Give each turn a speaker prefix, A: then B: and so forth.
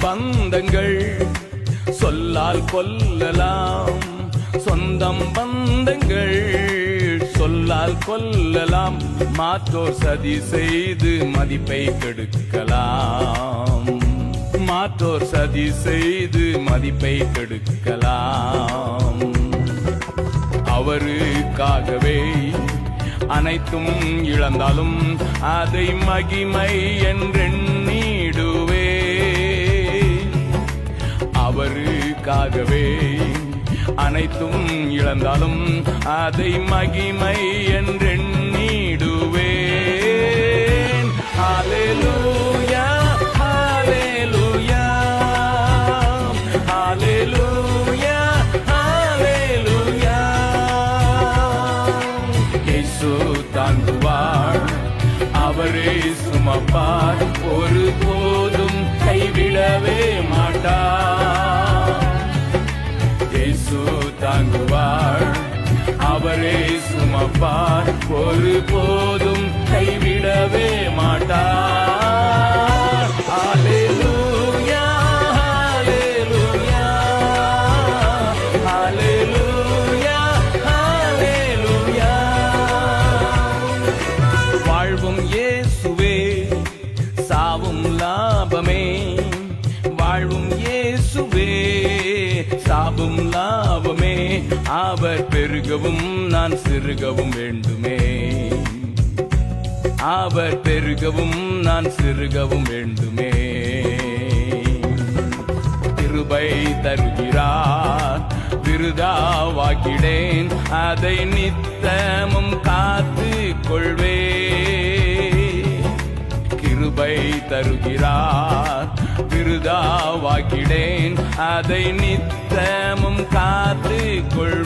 A: பந்தங்கள் சொல்லால் கொல்லலாம், சொந்தம் பந்தங்கள் சொல்லால் கொல்லலாம். மாற்றோர் சதி செய்து மதிப்பை கெடுக்கலாம், மாற்றோர் சதி செய்து மதிப்பை கெடுக்கலாம். அவருக்காகவே அனைத்தும் இழந்தாலும் அதை மகிமை என்றெண்ணிடுவே. அவருக்காகவே அனைத்தும் இழந்தாலும் அதை மகிமை என்றெண்ணிடுவேன். ஹல்லேலூயா ஹல்லேலூயா ஹல்லேலூயா ஹல்லேலூயா. இயேசு தாங்குவார், அவரே சுமப்பார், ஒருபோதும் கைவிடவே மாட்டார். இயேசு தாங்குவார், அவரே சுமப்பார், ஒருபோதும் கைவிடவே மாட்டார். ஹல்லேலூயா ஹல்லேலூயா ஹல்லேலூயா ஹல்லேலூயா. வாழ்வும் இயேசுவே, சாவும் லாபமே. வாழ்வும் இயேசுவே, சாவும் லாபமே. அவர் பெருகவும் நான் சிறுகவும் வேண்டுமே, அவர் பெருகவும் நான் சிறுகவும் வேண்டுமே. கிருபை தருகிறார், விருதாவாக்கிடேன், அதை நித்தமும் காத்து கொள்வே. கிருபை தருகிறார், விருதாவாக்கிடேன், அதை நித்தமும் காத்து கொள்வே.